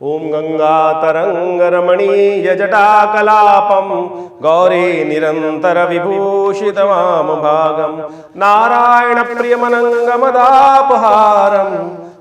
ओम गंगातरंगरमणीयजटाकलापं गौरी निरंतर विभूषितवामभागं नारायण प्रियमनंगमदापहारं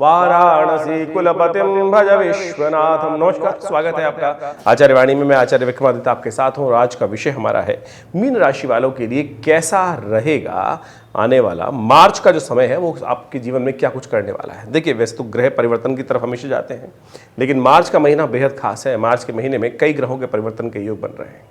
वाराणसी कुलपतिं भज विश्वनाथम। नमस्कार, स्वागत है आपका आचार्य वाणी में। मैं आचार्य विक्रमादित्य आपके साथ हूँ और आज का विषय हमारा है मीन राशि वालों के लिए कैसा रहेगा आने वाला मार्च का जो समय है, वो आपके जीवन में क्या कुछ करने वाला है। देखिए, वैसे तो ग्रह परिवर्तन की तरफ हमेशा जाते हैं, लेकिन मार्च का महीना बेहद खास है। मार्च के महीने में कई ग्रहों के परिवर्तन के योग बन रहे हैं।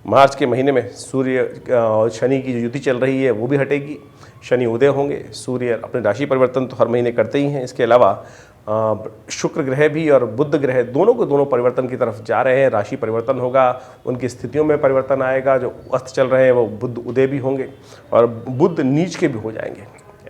मार्च के महीने में सूर्य और शनि की जो युति चल रही है वो भी हटेगी, शनि उदय होंगे। सूर्य अपने राशि परिवर्तन तो हर महीने करते ही हैं। इसके अलावा शुक्र ग्रह भी और बुध ग्रह दोनों को दोनों परिवर्तन की तरफ जा रहे हैं। राशि परिवर्तन होगा, उनकी स्थितियों में परिवर्तन आएगा। जो अस्त चल रहे हैं वो बुध उदय भी होंगे और बुध नीच के भी हो जाएंगे।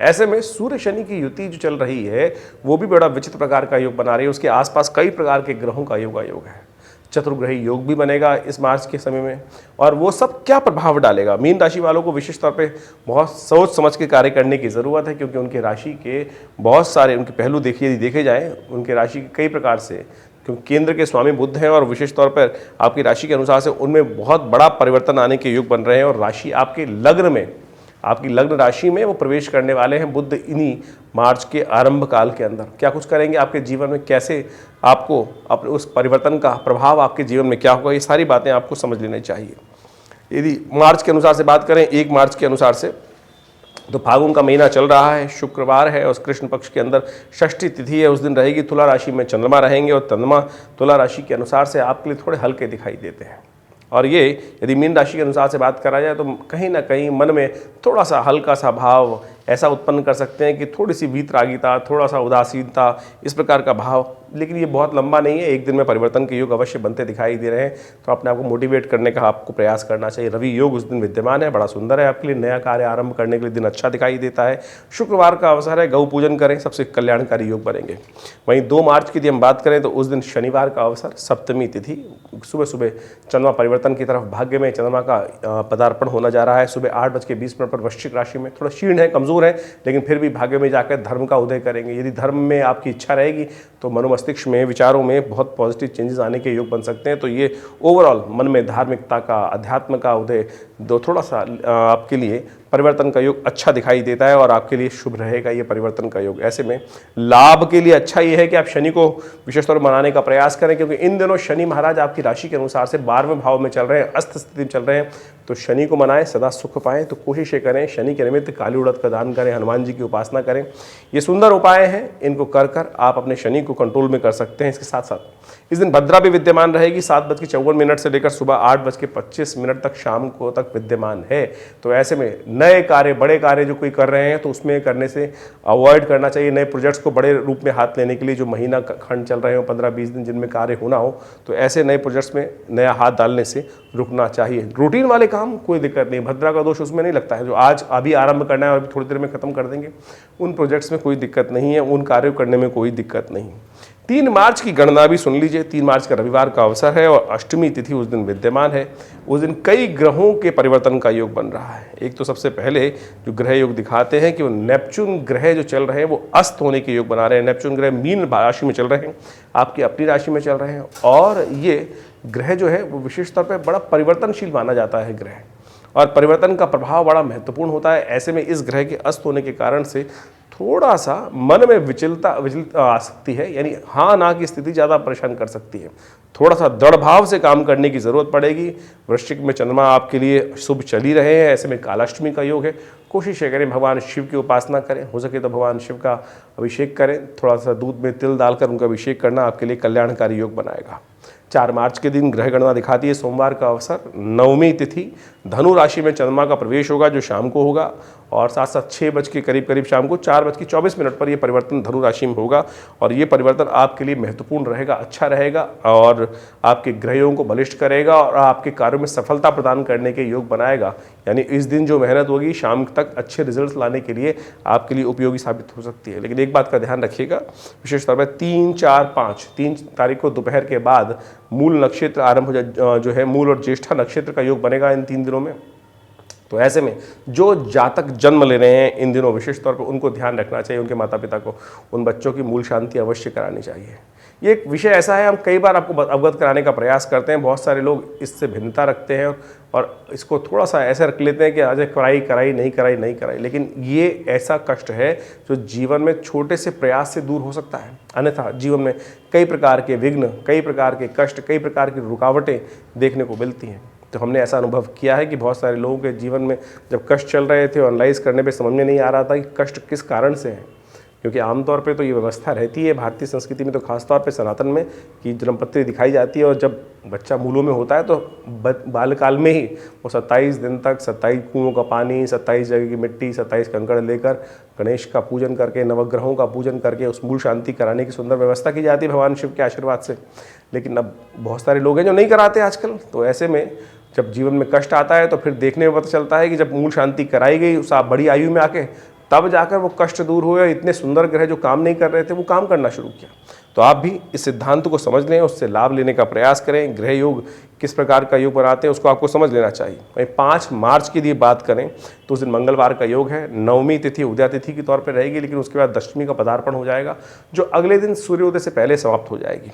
ऐसे में सूर्य शनि की युति जो चल रही है वो भी बड़ा विचित्र प्रकार का योग बना रही है। उसके आसपास कई प्रकार के ग्रहों का योग है। चतुर्ग्रही योग भी बनेगा इस मार्च के समय में। और वो सब क्या प्रभाव डालेगा, मीन राशि वालों को विशेष तौर पे बहुत सोच समझ के कार्य करने की ज़रूरत है, क्योंकि उनके राशि के बहुत सारे उनके पहलू देखे जाएँ उनके राशि के कई प्रकार से, क्योंकि केंद्र के स्वामी बुध हैं और विशेष तौर पर आपकी राशि के अनुसार से उनमें बहुत बड़ा परिवर्तन आने के योग बन रहे हैं। और राशि आपके लग्न में, आपकी लग्न राशि में वो प्रवेश करने वाले हैं बुध इन्हीं मार्च के आरंभ काल के अंदर। क्या कुछ करेंगे आपके जीवन में, कैसे आपको अपने उस परिवर्तन का प्रभाव आपके जीवन में क्या होगा, ये सारी बातें आपको समझ लेनी चाहिए। यदि मार्च के अनुसार से बात करें, 1 मार्च के अनुसार से, तो फागुन का महीना चल रहा है, शुक्रवार है और कृष्ण पक्ष के अंदर षष्ठी तिथि है। उस दिन रहेगी तुला राशि में चंद्रमा रहेंगे और चंद्रमा तुला राशि के अनुसार से आपके लिए थोड़े हल्के दिखाई देते हैं। और ये यदि मीन राशि के अनुसार से बात करा जाए तो कहीं ना कहीं मन में थोड़ा सा हल्का सा भाव ऐसा उत्पन्न कर सकते हैं कि थोड़ी सी वीतरागिता, थोड़ा सा उदासीनता, इस प्रकार का भाव। लेकिन ये बहुत लंबा नहीं है, एक दिन में परिवर्तन के योग अवश्य बनते दिखाई दे रहे हैं। तो अपने आप को मोटिवेट करने का आपको प्रयास करना चाहिए। रवि योग उस दिन विद्यमान है, बड़ा सुंदर है आपके लिए। नया कार्य आरंभ करने के लिए दिन अच्छा दिखाई देता है। शुक्रवार का अवसर है, गौ पूजन करें, सबसे कल्याणकारी योग बनेंगे। वहीं 2 मार्च की यदि हम बात करें तो उस दिन शनिवार का अवसर, सप्तमी तिथि, सुबह सुबह चंद्रमा परिवर्तन की तरफ भाग्य में चंद्रमा का पदार्पण होना जा रहा है। सुबह 8:20 पर वृश्चिक राशि में, थोड़ा क्षीण है, कमजोर है, लेकिन फिर भी भाग्य में जाकर धर्म का उदय करेंगे। यदि धर्म में आपकी इच्छा रहेगी तो मनोमस्तिष्क में, विचारों में बहुत पॉजिटिव चेंजेस आने के योग बन सकते हैं। तो ये ओवरऑल मन में धार्मिकता का, अध्यात्म का उदय थोड़ा सा आपके लिए परिवर्तन का योग अच्छा दिखाई देता है और आपके लिए शुभ रहेगा ये परिवर्तन का योग। ऐसे में लाभ के लिए अच्छा ये है कि आप शनि को विशेष तौर पर मनाने का प्रयास करें, क्योंकि इन दिनों शनि महाराज आपकी राशि के अनुसार से 12वें भाव में चल रहे हैं, अस्त स्थिति में चल रहे हैं। तो शनि को मनाएं, सदा सुख पाएं। तो कोशिश ये करें, शनि के निमित्त काली उड़द का दान करें, हनुमान जी की उपासना करें। ये सुंदर उपाय हैं, इनको कर आप अपने शनि को कंट्रोल में कर सकते हैं। इसके साथ साथ इस दिन भद्रा भी विद्यमान रहेगी, 7:54 से लेकर सुबह 8:25 तक, शाम को तक विद्यमान है। तो ऐसे में नए कार्य, बड़े कार्य जो कोई कर रहे हैं तो उसमें करने से अवॉइड करना चाहिए। नए प्रोजेक्ट्स को बड़े रूप में हाथ लेने के लिए जो महीना खंड चल रहे हो, 15-20 दिन जिनमें कार्य होना हो, तो ऐसे नए प्रोजेक्ट्स में नया हाथ डालने से रुकना चाहिए। रूटीन वाले काम कोई दिक्कत नहीं, भद्रा का दोष उसमें नहीं लगता है। जो आज अभी आरंभ करना है और अभी थोड़ी देर में खत्म कर देंगे, उन प्रोजेक्ट्स में कोई दिक्कत नहीं है, उन कार्यों करने में कोई दिक्कत नहीं। 3 मार्च की गणना भी सुन लीजिए। 3 मार्च का रविवार का अवसर है और अष्टमी तिथि उस दिन विद्यमान है। उस दिन कई ग्रहों के परिवर्तन का योग बन रहा है। एक तो सबसे पहले जो ग्रह योग दिखाते हैं कि वो नेपच्यून ग्रह जो चल रहे हैं वो अस्त होने के योग बना रहे हैं। नेपच्यून ग्रह मीन राशि में चल रहे हैं, आपकी अपनी राशि में चल रहे हैं। और ये ग्रह जो है वो विशेष तौर पर बड़ा परिवर्तनशील माना जाता है ग्रह, और परिवर्तन का प्रभाव बड़ा महत्वपूर्ण होता है। ऐसे में इस ग्रह के अस्त होने के कारण से थोड़ा सा मन में विचलता आ सकती है, यानी हाँ ना की स्थिति ज़्यादा परेशान कर सकती है। थोड़ा सा दृढ़ भाव से काम करने की ज़रूरत पड़ेगी। वृश्चिक में चंद्रमा आपके लिए शुभ चल ही रहे हैं, ऐसे में कालाष्टमी का योग है। कोशिश करें भगवान शिव की उपासना करें, हो सके तो भगवान शिव का अभिषेक करें। थोड़ा सा दूध में तिल डालकर उनका अभिषेक करना आपके लिए कल्याणकारी योग बनाएगा। 4 मार्च के दिन ग्रह गणना दिखाती है, सोमवार का अवसर, 9वीं तिथि, धनु राशि में चंद्रमा का प्रवेश होगा जो शाम को होगा, और साथ साथ 6 बज के करीब शाम को 4:24 पर यह परिवर्तन धनु राशि में होगा। और ये परिवर्तन आपके लिए महत्वपूर्ण रहेगा, अच्छा रहेगा और आपके ग्रहों को बलिष्ठ करेगा और आपके कार्यों में सफलता प्रदान करने के योग बनाएगा। यानी इस दिन जो मेहनत होगी शाम तक अच्छे रिजल्ट लाने के लिए आपके लिए उपयोगी साबित हो सकती है। लेकिन एक बात का ध्यान रखिएगा, विशेष तौर पर 3, 4, 5, 3 तारीख को दोपहर के बाद मूल नक्षत्र आरंभ हो जो है, मूल और ज्येष्ठा नक्षत्र का योग बनेगा इन 3 दिनों में। तो ऐसे में जो जातक जन्म ले रहे हैं इन दिनों, विशेष तौर पर उनको ध्यान रखना चाहिए, उनके माता पिता को उन बच्चों की मूल शांति अवश्य करानी चाहिए। ये एक विषय ऐसा है, हम कई बार आपको अवगत कराने का प्रयास करते हैं। बहुत सारे लोग इससे भिन्नता रखते हैं और इसको थोड़ा सा ऐसे रख लेते हैं कि आज कराई कराई नहीं कराई नहीं कराई, लेकिन ये ऐसा कष्ट है जो जीवन में छोटे से प्रयास से दूर हो सकता है। अन्यथा जीवन में कई प्रकार के विघ्न, कई प्रकार के कष्ट, कई प्रकार की रुकावटें देखने को मिलती हैं। तो हमने ऐसा अनुभव किया है कि बहुत सारे लोगों के जीवन में जब कष्ट चल रहे थे और एनालाइज करने पे समझ में नहीं आ रहा था कि कष्ट किस कारण से है, क्योंकि आमतौर पे तो ये व्यवस्था रहती है भारतीय संस्कृति में, तो खासतौर पे सनातन में, कि जन्मपत्री दिखाई जाती है और जब बच्चा मूलों में होता है तो बालकाल में ही वो 27 दिन तक 27 कुओं का पानी, 27 जगह की मिट्टी, 27 कंकड़ लेकर गणेश का पूजन करके, नवग्रहों का पूजन करके उस मूल शांति कराने की सुंदर व्यवस्था की जाती है भगवान शिव के आशीर्वाद से। लेकिन अब बहुत सारे लोग हैं जो नहीं कराते आजकल। तो ऐसे में जब जीवन में कष्ट आता है तो फिर देखने में पता चलता है कि जब मूल शांति कराई गई उस बड़ी आयु में आके, तब जाकर वो कष्ट दूर हुए। इतने सुंदर ग्रह जो काम नहीं कर रहे थे वो काम करना शुरू किया। तो आप भी इस सिद्धांत को समझ लें, उससे लाभ लेने का प्रयास करें। ग्रह योग किस प्रकार का योग बनाते हैं उसको आपको समझ लेना चाहिए। वहीं 5 मार्च की यदि बात करें तो उस दिन मंगलवार का योग है। नवमी तिथि उदया तिथि के तौर पर रहेगी, लेकिन उसके बाद दशमी का पदार्पण हो जाएगा जो अगले दिन सूर्योदय से पहले समाप्त हो जाएगी।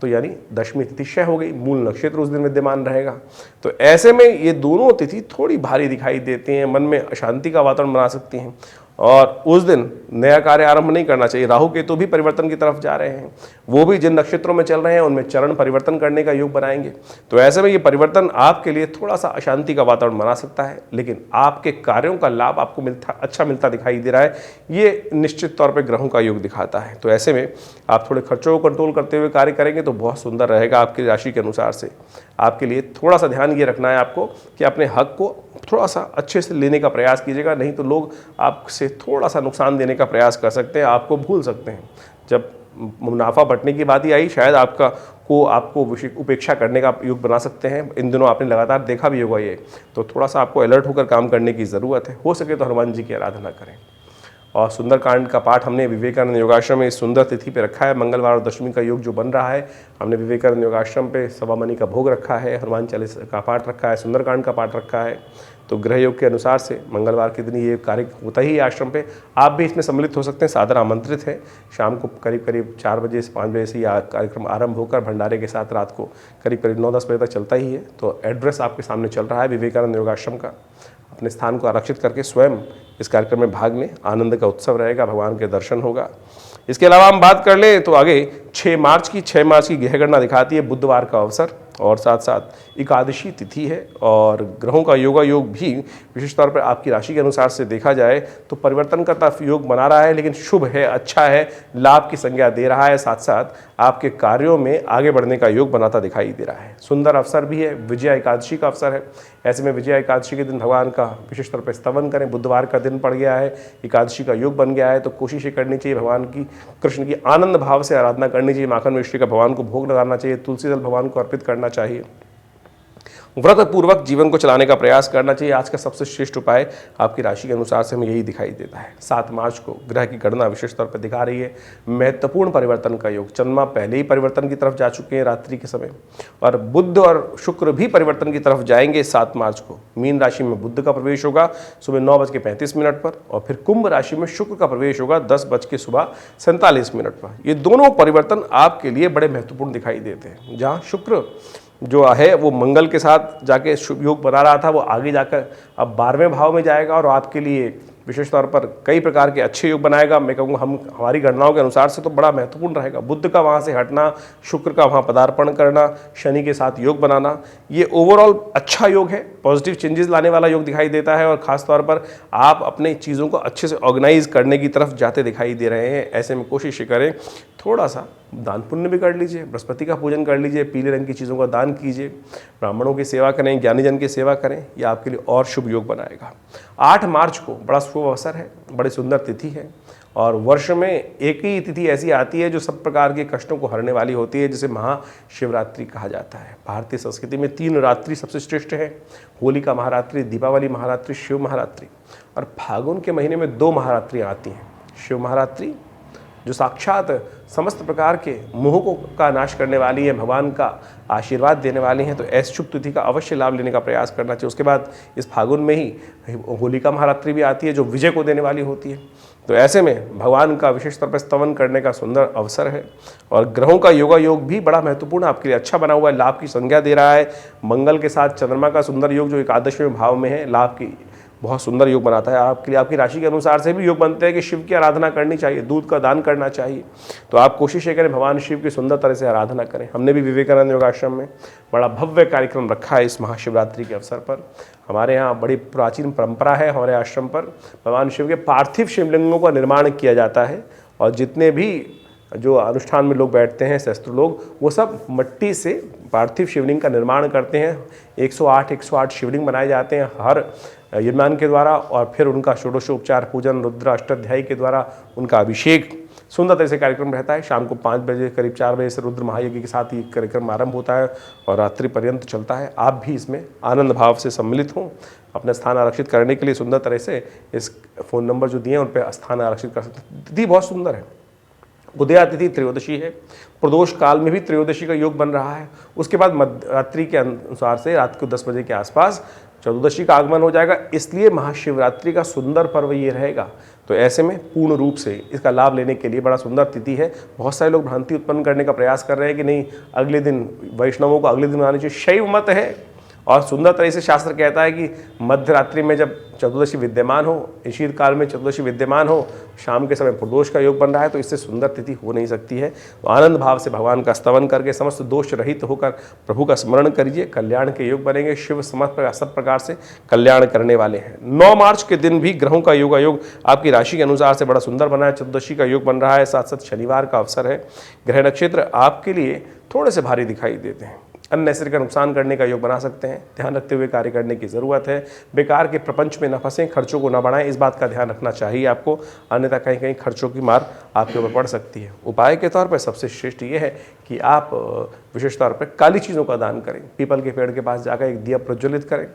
तो यानी दशमी तिथि क्षय हो गई, मूल नक्षत्र उस दिन विद्यमान रहेगा। तो ऐसे में ये दोनों तिथि थोड़ी भारी दिखाई देती हैं, मन में अशांति का वातावरण बना सकती हैं और उस दिन नया कार्य आरंभ नहीं करना चाहिए। राहु केतु भी परिवर्तन की तरफ जा रहे हैं, वो भी जिन नक्षत्रों में चल रहे हैं उनमें चरण परिवर्तन करने का योग बनाएंगे। तो ऐसे में ये परिवर्तन आपके लिए थोड़ा सा अशांति का वातावरण बना सकता है, लेकिन आपके कार्यों का लाभ आपको अच्छा मिलता दिखाई दे रहा है, ये निश्चित तौर पर ग्रहों का योग दिखाता है। तो ऐसे में आप थोड़े खर्चों को कंट्रोल करते हुए कार्य करेंगे तो बहुत सुंदर रहेगा आपकी राशि के अनुसार से। आपके लिए थोड़ा सा ध्यान ये रखना है आपको कि अपने हक को थोड़ा सा अच्छे से लेने का प्रयास कीजिएगा, नहीं तो लोग आपसे थोड़ा सा नुकसान देने का प्रयास कर सकते हैं, आपको भूल सकते हैं। जब मुनाफा बंटने की बात ही आई, शायद आपको उपेक्षा करने का योग बना सकते हैं। इन दिनों आपने लगातार देखा भी होगा ये, तो थोड़ा सा आपको अलर्ट होकर काम करने की ज़रूरत है। हो सके तो हनुमान जी की आराधना करें। और सुंदरकांड का पाठ हमने विवेकानंद योगाश्रम में इस सुंदर तिथि पे रखा है। मंगलवार और दशमी का योग जो बन रहा है, हमने विवेकानंद योगाश्रम पे सवा मणि का भोग रखा है, हनुमान चालीसा का पाठ रखा है, सुंदरकांड का पाठ रखा है। तो ग्रह योग के अनुसार से मंगलवार के दिन ये कार्य होता ही है आश्रम पे। आप भी इसमें सम्मिलित हो सकते हैं, सादर आमंत्रित है। शाम को करीब करीब 4 बजे से 5 बजे से यह कार्यक्रम आरंभ होकर भंडारे के साथ रात को करीब करीब 9-10 बजे तक चलता ही है। तो एड्रेस आपके सामने चल रहा है विवेकानंद योगाश्रम का। अपने स्थान को आरक्षित करके स्वयं इस कार्यक्रम में भाग लें, आनंद का उत्सव रहेगा, भगवान के दर्शन होगा। इसके अलावा हम बात कर लें तो आगे 6 मार्च की ग्रह गणना दिखाती है बुधवार का अवसर और साथ साथ एकादशी तिथि है और ग्रहों का योगा योग भी विशेष तौर पर आपकी राशि के अनुसार से देखा जाए तो परिवर्तन का तरफ योग बना रहा है, लेकिन शुभ है, अच्छा है, लाभ की संज्ञा दे रहा है, साथ साथ आपके कार्यों में आगे बढ़ने का योग बनाता दिखाई दे रहा है। सुंदर अवसर भी है, विजया एकादशी का अवसर है। ऐसे में विजया एकादशी के दिन भगवान का विशेष तौर पर स्तवन करें। बुधवार का दिन पड़ गया है, एकादशी का योग बन गया है, तो कोशिश करनी चाहिए भगवान की, कृष्ण की आनंद भाव से आराधना करनी चाहिए। माखन मिश्री का भगवान को भोग लगाना चाहिए, तुलसी दल भगवान को अर्पित करना चाहिए, व्रत पूर्वक जीवन को चलाने का प्रयास करना चाहिए। आज का सबसे श्रेष्ठ उपाय आपकी राशि के अनुसार से हमें यही दिखाई देता है। 7 मार्च को ग्रह की गणना विशेष तौर पर दिखा रही है महत्वपूर्ण परिवर्तन का योग। चंद्रमा पहले ही परिवर्तन की तरफ जा चुके हैं रात्रि के समय, और बुध और शुक्र भी परिवर्तन की तरफ जाएंगे। 7 मार्च को मीन राशि में बुध का प्रवेश होगा सुबह 9:35 पर, और फिर कुंभ राशि में शुक्र का प्रवेश होगा 10:47 पर। ये दोनों परिवर्तन आपके लिए बड़े महत्वपूर्ण दिखाई देते हैं। जहाँ शुक्र जो है वो मंगल के साथ जाके शुभ योग बना रहा था, वो आगे जाकर अब 12वें भाव में जाएगा और आपके लिए विशेष तौर पर कई प्रकार के अच्छे योग बनाएगा। मैं कहूँगा हमारी गणनाओं के अनुसार से तो बड़ा महत्वपूर्ण रहेगा। बुध का वहाँ से हटना, शुक्र का वहाँ पदार्पण करना, शनि के साथ योग बनाना, ये ओवरऑल अच्छा योग है, पॉजिटिव चेंजेस लाने वाला योग दिखाई देता है। और ख़ास तौर पर आप अपने चीज़ों को अच्छे से ऑर्गेनाइज करने की तरफ जाते दिखाई दे रहे हैं। ऐसे में कोशिश करें थोड़ा सा दान पुण्य भी कर लीजिए, बृहस्पति का पूजन कर लीजिए, पीले रंग की चीज़ों का दान कीजिए, ब्राह्मणों की सेवा करें, ज्ञानीजन की सेवा करें, यह आपके लिए और शुभ योग बनाएगा। 8 मार्च को बड़ा शुभ अवसर है, बड़ी सुंदर तिथि है, और वर्ष में एक ही तिथि ऐसी आती है जो सब प्रकार के कष्टों को हरने वाली होती है, जिसे महाशिवरात्रि कहा जाता है। भारतीय संस्कृति में 3 रात्रि सबसे श्रेष्ठ है, होलिका महारात्रि, दीपावली महारात्रि, शिव महारात्रि। और फागुन के महीने में 2 महारात्रियाँ आती हैं। शिव महारात्रि जो साक्षात समस्त प्रकार के मोह का नाश करने वाली है, भगवान का आशीर्वाद देने वाली हैं, तो ऐसी शुभ तिथि का अवश्य लाभ लेने का प्रयास करना चाहिए। उसके बाद इस फागुन में ही होलिका महारात्रि भी आती है जो विजय को देने वाली होती है। तो ऐसे में भगवान का विशेष तौर पर स्तवन करने का सुंदर अवसर है। और ग्रहों का योगा योग भी बड़ा महत्वपूर्ण आपके लिए अच्छा बना हुआ है, लाभ की संज्ञा दे रहा है। मंगल के साथ चंद्रमा का सुंदर योग जो एकादशवें भाव में है, लाभ की बहुत सुंदर योग बनाता है आपके लिए। आपकी राशि के अनुसार से भी योग बनते हैं कि शिव की आराधना करनी चाहिए, दूध का दान करना चाहिए। तो आप कोशिश ये करें भगवान शिव की सुंदर तरह से आराधना करें। हमने भी विवेकानंद योगाश्रम में बड़ा भव्य कार्यक्रम रखा है इस महाशिवरात्रि के अवसर पर। हमारे यहाँ बड़ी प्राचीन परंपरा है, हमारे आश्रम पर भगवान शिव के पार्थिव शिवलिंगों का निर्माण किया जाता है। और जितने भी जो अनुष्ठान में लोग बैठते हैं, शस्त्र लोग, वो सब मिट्टी से पार्थिव शिवलिंग का निर्माण करते हैं। 108 शिवलिंग बनाए जाते हैं हर यजमान के द्वारा, और फिर उनका षोडशोपचार पूजन रुद्र अष्टाध्यायी के द्वारा उनका अभिषेक सुंदर तरह से कार्यक्रम रहता है। शाम को 5 बजे करीब 4 बजे से रुद्र महायज्ञ के साथ ये कार्यक्रम आरंभ होता है और रात्रि पर्यंत चलता है। आप भी इसमें आनंद भाव से सम्मिलित हों। अपना स्थान आरक्षित करने के लिए सुंदर तरह से इस फ़ोन नंबर जो दिए हैं उन पर स्थान आरक्षित कर सकते हैं। तिथि बहुत सुंदर है, उदया तिथि त्रयोदशी है, प्रदोष काल में भी त्रयोदशी का योग बन रहा है। उसके बाद मध्यरात्रि के अनुसार से रात को 10 बजे के आसपास चतुर्दशी का आगमन हो जाएगा। इसलिए महाशिवरात्रि का सुंदर पर्व ये रहेगा। तो ऐसे में पूर्ण रूप से इसका लाभ लेने के लिए बड़ा सुंदर तिथि है। बहुत सारे लोग भ्रांति उत्पन्न करने का प्रयास कर रहे हैं कि नहीं अगले दिन वैष्णवों को अगले दिन मनानी चाहिए। शैव मत है और सुंदर तरह से शास्त्र कहता है कि मध्यरात्रि में जब चतुर्दशी विद्यमान हो, शीत काल में चतुर्दशी विद्यमान हो, शाम के समय प्रदोष का योग बन रहा है, तो इससे सुंदर तिथि हो नहीं सकती है। तो आनंद भाव से भगवान का स्तवन करके समस्त दोष रहित होकर प्रभु का स्मरण करिए, कल्याण के योग बनेंगे। शिव समस्त सब प्रकार से कल्याण करने वाले हैं। 9 मार्च के दिन भी ग्रहों का योग आपकी राशि के अनुसार से बड़ा सुंदर बना है। चतुर्दशी का योग बन रहा है, साथ साथ शनिवार का अवसर है। ग्रह नक्षत्र आपके लिए थोड़े से भारी दिखाई देते हैं, अननेसेसरी का नुकसान करने का योग बना सकते हैं। ध्यान रखते हुए कार्य करने की ज़रूरत है। बेकार के प्रपंच में न फंसें, खर्चों को न बढ़ाएं, इस बात का ध्यान रखना चाहिए आपको, अन्यथा कहीं कहीं खर्चों की मार आपके ऊपर पड़ सकती है। उपाय के तौर पर सबसे श्रेष्ठ ये है कि आप विशेष तौर पर काली चीज़ों का दान करें। पीपल के पेड़ के पास जाकर एक दिया प्रज्वलित करें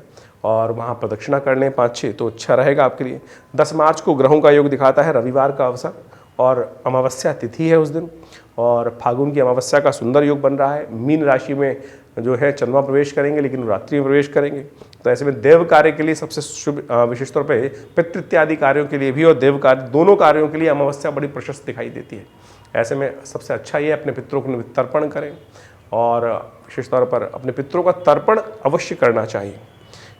और वहाँ प्रदक्षिणा कर लें 5-6, तो अच्छा रहेगा आपके लिए। 10 मार्च को ग्रहों का योग दिखाता है, रविवार का अवसर और अमावस्या तिथि है उस दिन, और फागुन की अमावस्या का सुंदर योग बन रहा है। मीन राशि में जो है चंद्रमा प्रवेश करेंगे, लेकिन रात्रि में प्रवेश करेंगे। तो ऐसे में देव कार्य के लिए सबसे शुभ, विशेष तौर पे पितृ इत्यादि कार्यों के लिए भी और देव कार्य दोनों कार्यों के लिए अमावस्या बड़ी प्रशस्त दिखाई देती है। ऐसे में सबसे अच्छा ये अपने पितरों को तर्पण करें, और विशेष तौर पर अपने पितरों का तर्पण अवश्य करना चाहिए।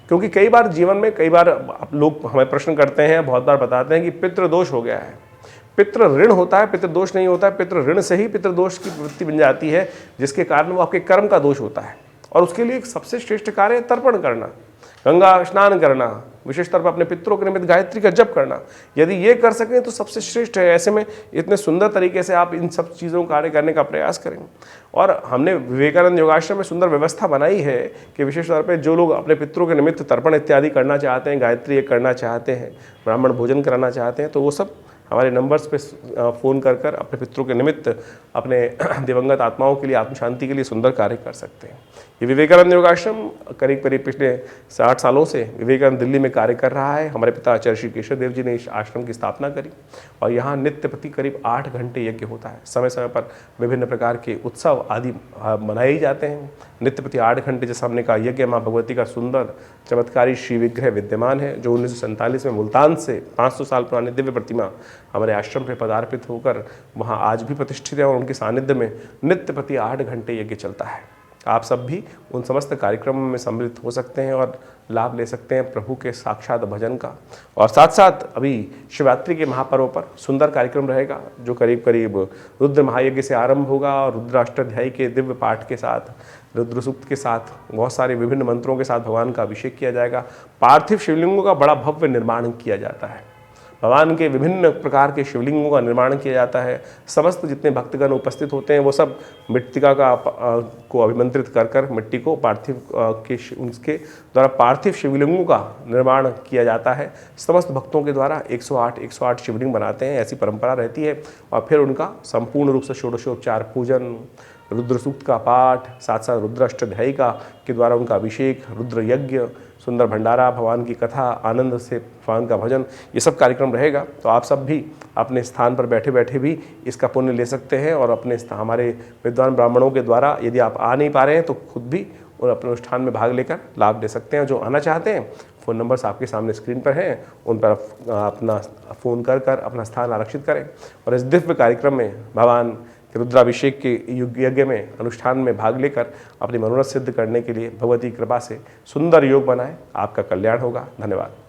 क्योंकि कई बार जीवन में आप लोग हमें प्रश्न करते हैं, बहुत बार बताते हैं कि पितृदोष हो गया है। पितृ ऋण होता है, पितृ दोष नहीं होता है। पितृ ऋण से ही पितृ दोष की प्रवृत्ति बन जाती है, जिसके कारण वो आपके कर्म का दोष होता है। और उसके लिए एक सबसे श्रेष्ठ कार्य है तर्पण करना, गंगा स्नान करना, विशेष तौर पर अपने पितरों के निमित्त गायत्री का जप करना। यदि ये कर सकें तो सबसे श्रेष्ठ है। ऐसे में इतने सुंदर तरीके से आप इन सब चीज़ों का कार्य करने का प्रयास करें। और हमने विवेकानंद योगाश्रम में सुंदर व्यवस्था बनाई है कि विशेष तौर पर जो लोग अपने पितरों के निमित्त तर्पण इत्यादि करना चाहते हैं, गायत्री करना चाहते हैं, ब्राह्मण भोजन कराना चाहते हैं, तो वो सब हमारे नंबर्स पे फ़ोन कर अपने पितरों के निमित्त अपने दिवंगत आत्माओं के लिए, आत्म शांति के लिए सुंदर कार्य कर सकते हैं। ये विवेकानंद योगाश्रम करीब पिछले 60 सालों से विवेकानंद दिल्ली में कार्य कर रहा है। हमारे पिता आचार्य श्री केशव देव जी ने इस आश्रम की स्थापना करी, और यहाँ नित्य प्रति करीब 8 घंटे यज्ञ होता है। समय समय पर विभिन्न प्रकार के उत्सव आदि मनाए जाते हैं। नित्य प्रति 8 घंटे जैसा हमने कहा यज्ञ माँ भगवती का सुंदर चमत्कारी श्री विग्रह विद्यमान है, जो 1947 में मुल्तान से 500 साल पुरानी दिव्य प्रतिमा हमारे आश्रम पे पदार्पित होकर वहाँ आज भी प्रतिष्ठित है, और उनके सानिध्य में नित्य प्रति 8 घंटे यज्ञ चलता है। आप सब भी उन समस्त कार्यक्रमों में सम्मिलित हो सकते हैं और लाभ ले सकते हैं प्रभु के साक्षात भजन का। और साथ साथ अभी शिवरात्रि के महापर्व पर सुंदर कार्यक्रम रहेगा, जो करीब रुद्र महायज्ञ से आरंभ होगा, और रुद्र अष्टाध्यायी के दिव्य पाठ के साथ, रुद्र सूक्त के साथ, बहुत सारे विभिन्न मंत्रों के साथ भगवान का अभिषेक किया जाएगा। पार्थिव शिवलिंगों का बड़ा भव्य निर्माण किया जाता है। भगवान के विभिन्न प्रकार के शिवलिंगों का निर्माण किया जाता है। समस्त जितने भक्तगण उपस्थित होते हैं वो सब मृत्तिका को अभिमंत्रित कर मिट्टी को पार्थिव उसके द्वारा पार्थिव शिवलिंगों का निर्माण किया जाता है। समस्त भक्तों के द्वारा 108 शिवलिंग बनाते हैं, ऐसी परंपरा रहती है। और फिर उनका संपूर्ण रूप से षोडशोपचार पूजन, रुद्र सूक्त का पाठ, साथ साथ रुद्र अष्टाध्यायी के द्वारा उनका अभिषेक, रुद्र यज्ञ, सुंदर भंडारा, भगवान की कथा, आनंद से भगवान का भजन, ये सब कार्यक्रम रहेगा। तो आप सब भी अपने स्थान पर बैठे बैठे भी इसका पुण्य ले सकते हैं, और अपने हमारे विद्वान ब्राह्मणों के द्वारा यदि आप आ नहीं पा रहे हैं तो खुद भी और अपने अनुष्ठान में भाग लेकर लाभ ले सकते हैं। जो आना चाहते हैं फ़ोन नंबर्स आपके सामने स्क्रीन पर हैं, उन पर अपना फ़ोन कर अपना स्थान आरक्षित करें और इस दिव्य कार्यक्रम में भगवान के रुद्राभिषेक के यज्ञ में अनुष्ठान में भाग लेकर अपनी मनोरथ सिद्ध करने के लिए भगवती कृपा से सुंदर योग बनाएं। आपका कल्याण होगा। धन्यवाद।